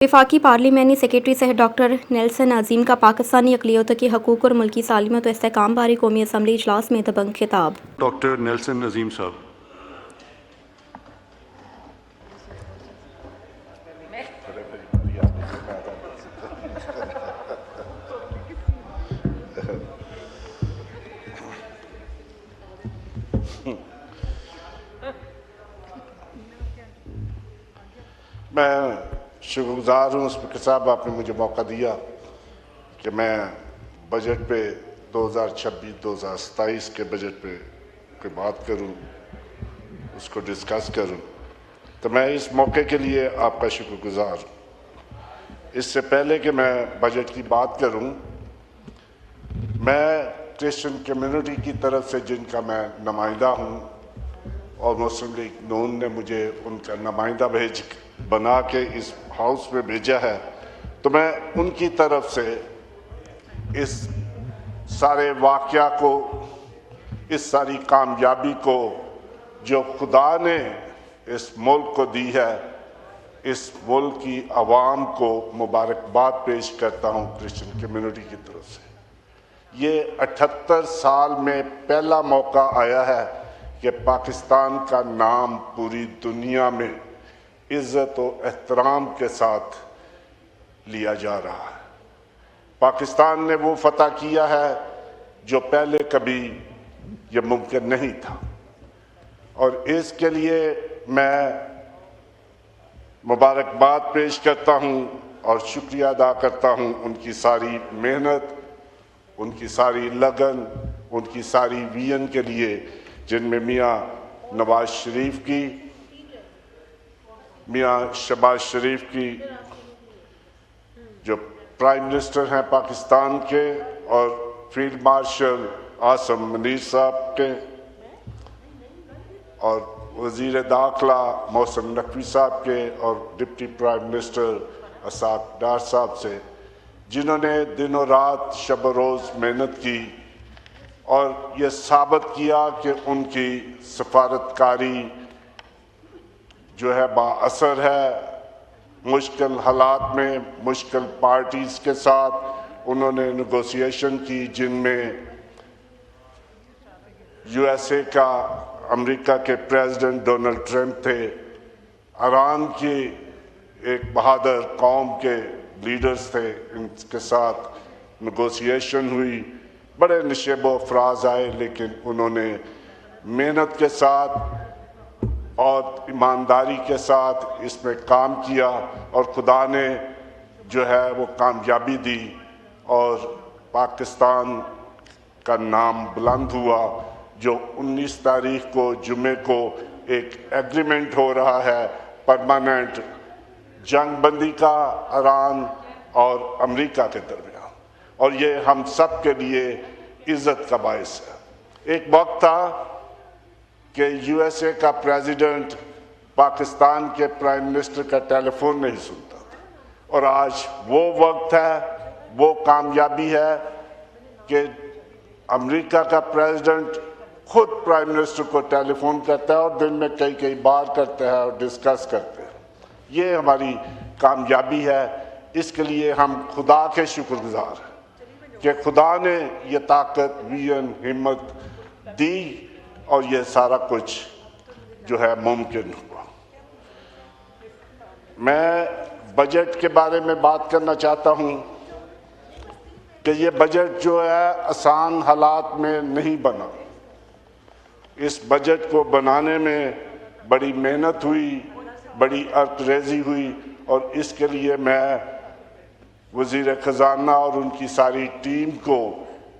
वफाकी पार्लिमानी सेक्रेटरी सह doctor Nelson अजीम का पाकिस्तानी अक़लियतों के हकूक़ और मुल्की सालमियत व इस्तेहकाम बारे कौमी असम्बली इजलास में दबंग खिताब। डॉक्टर नेल्सन अजीम साहब। मैं शुक्रगुजार हूँ स्पीकर साहब, आपने मुझे मौका दिया कि मैं बजट पे 2026-2027 के बजट पे कोई बात करूँ, उसको डिस्कस करूँ। तो मैं इस मौके के लिए आपका शुक्रगुजार हूँ। इससे पहले कि मैं बजट की बात करूँ, मैं क्रिश्चियन कम्युनिटी की तरफ से जिनका मैं नुमाइंदा हूँ और मुस्लिम लीग नून ने मुझे उनका नुमाइंदा बना के इस हाउस में भेजा है, तो मैं उनकी तरफ से इस सारे वाक़या को, इस सारी कामयाबी को जो खुदा ने इस मुल्क को दी है, इस मुल्क की आवाम को मुबारकबाद पेश करता हूँ क्रिश्चियन कम्युनिटी की तरफ से। ये 78 साल में पहला मौका आया है कि पाकिस्तान का नाम पूरी दुनिया में इज़्ज़त और एहतराम के साथ लिया जा रहा है। पाकिस्तान ने वो फतह किया है जो पहले कभी ये मुमकिन नहीं था, और इसके लिए मैं मुबारकबाद पेश करता हूँ और शुक्रिया अदा करता हूँ उनकी सारी मेहनत, उनकी सारी लगन, उनकी सारी विजन के लिए, जिनमें मियाँ नवाज शरीफ की, मियाँ शहबाज शरीफ की जो प्राइम मिनिस्टर हैं पाकिस्तान के, और फील्ड मार्शल आसम मुनीर साहब के, और वज़ीर दाखिला मोहसिन नकवी साहब के, और डिप्टी प्राइम मिनिस्टर असाद डार साहब से, जिन्होंने दिनों रात शब रोज़ मेहनत की और ये साबित किया कि उनकी सफारतकारी जो है बाअसर है। मुश्किल हालात में मुश्किल पार्टीज़ के साथ उन्होंने नेगोशिएशन की, जिनमें यूएसए का, अमेरिका के प्रेसिडेंट डोनाल्ड ट्रंप थे, ईरान की एक बहादुर कौम के लीडर्स थे, इनके साथ नेगोशिएशन हुई। बड़े नशेबो अफराज आए, लेकिन उन्होंने मेहनत के साथ और ईमानदारी के साथ इसमें काम किया, और खुदा ने जो है वो कामयाबी दी, और पाकिस्तान का नाम बुलंद हुआ। जो 19 तारीख को जुमे को एक एग्रीमेंट हो रहा है परमानेंट जंग बंदी का ईरान और अमेरिका के दरमियान, और ये हम सब के लिए इज़्ज़त का बायस है। एक वक्त था कि यूएसए का प्रेसिडेंट पाकिस्तान के प्राइम मिनिस्टर का टेलीफोन नहीं सुनता था, और आज वो वक्त है, वो कामयाबी है कि अमेरिका का प्रेसिडेंट खुद प्राइम मिनिस्टर को टेलीफोन करता है, और दिन में कई बार करते हैं और डिस्कस करते हैं। ये हमारी कामयाबी है। इसके लिए हम खुदा के शुक्रगुजार हैं कि खुदा ने ये ताकत, विजन, हिम्मत दी, और ये सारा कुछ जो है मुमकिन हुआ। मैं बजट के बारे में बात करना चाहता हूँ कि ये बजट जो है आसान हालात में नहीं बना। इस बजट को बनाने में बड़ी मेहनत हुई, बड़ी अर्करेज़ी हुई, और इसके लिए मैं वज़ीर ख़जाना और उनकी सारी टीम को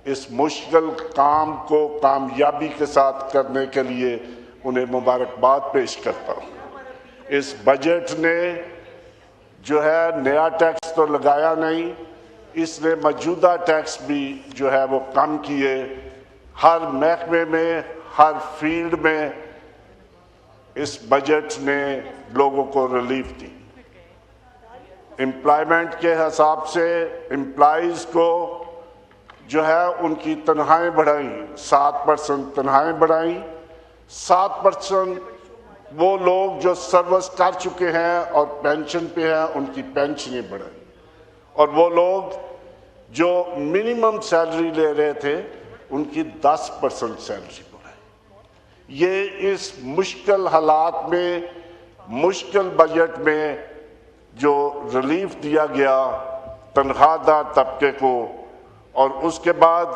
इस मुश्किल काम को कामयाबी के साथ करने के लिए उन्हें मुबारकबाद पेश करता हूँ। इस बजट ने जो है नया टैक्स तो लगाया नहीं, इसने मौजूदा टैक्स भी जो है वो कम किए। हर महकमे में, हर फील्ड में इस बजट ने लोगों को रिलीफ दी। एम्प्लॉयमेंट के हिसाब से एम्प्लॉइज़ को जो है उनकी तनख्वाहें बढ़ाई, 7% तनख्वाहें बढ़ाई, 7% वो लोग जो सर्विस कर चुके हैं और पेंशन पे हैं उनकी पेंशनें बढ़ाई, और वो लोग जो मिनिमम सैलरी ले रहे थे उनकी 10% सैलरी बढ़ाई। ये इस मुश्किल हालात में, मुश्किल बजट में जो रिलीफ दिया गया तनख्वाहदार तबके को, और उसके बाद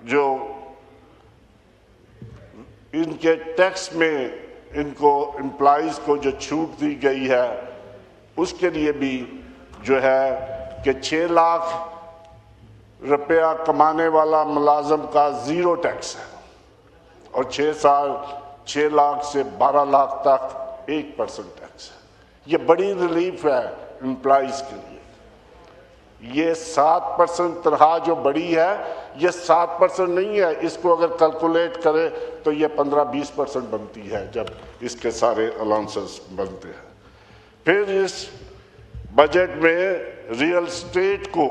जो इनके टैक्स में इनको एम्प्लॉइज़ को जो छूट दी गई है उसके लिए भी जो है कि 6 लाख रुपया कमाने वाला मुलाजम का 0 टैक्स है, और 6 साल 6 लाख से 12 लाख तक 1% टैक्स है। ये बड़ी रिलीफ है एम्प्लॉइज़ के लिए। ये 7% तनख्वाह जो बढ़ी है, ये 7% नहीं है, इसको अगर कैलकुलेट करें तो ये 15-20% बनती है जब इसके सारे अलाउंसेस बनते हैं। फिर इस बजट में रियल एस्टेट को,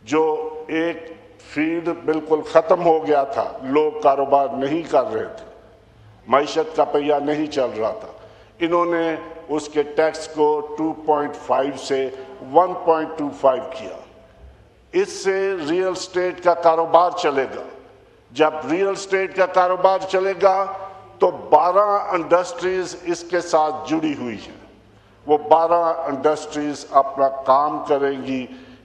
जो एक फील्ड बिल्कुल ख़त्म हो गया था, लोग कारोबार नहीं कर रहे थे, मईशत का पहिया नहीं चल रहा था, इन्होंने उसके टैक्स को 2.5 से 1.25 किया। इससे रियल एस्टेट का कारोबार चलेगा। जब रियल एस्टेट का कारोबार चलेगा तो 12 इंडस्ट्रीज इसके साथ जुड़ी हुई हैं। वो 12 इंडस्ट्रीज अपना काम करेंगी,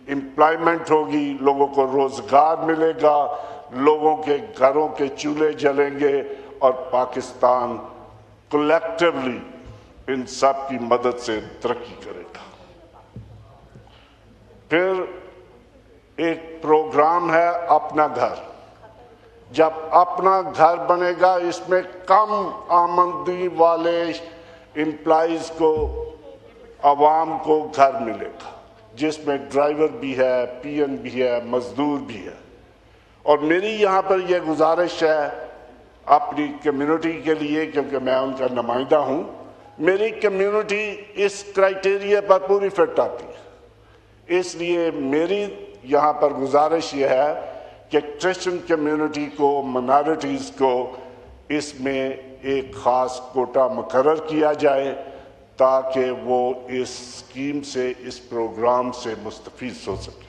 एम्प्लॉयमेंट होगी, लोगों को रोजगार मिलेगा, लोगों के घरों के चूल्हे जलेंगे, और पाकिस्तान कलेक्टिवली इन सब की मदद से तरक्की करेगा। फिर एक प्रोग्राम है अपना घर। जब अपना घर बनेगा, इसमें कम आमदनी वाले एम्प्लॉइज को, आवाम को घर मिलेगा, जिसमें ड्राइवर भी है, पीएन भी है, मजदूर भी है। और मेरी यहाँ पर यह गुजारिश है अपनी कम्युनिटी के लिए, क्योंकि मैं उनका नुमाइंदा हूँ, मेरी कम्युनिटी इस क्राइटेरिया पर पूरी फिट आती है। इसलिए मेरी यहाँ पर गुजारिश ये है कि क्रिश्चियन कम्युनिटी को, माइनॉरिटीज़ को इसमें एक ख़ास कोटा मुकर्रर किया जाए ताकि वो इस स्कीम से, इस प्रोग्राम से मुस्तफ़ीज़ हो सके।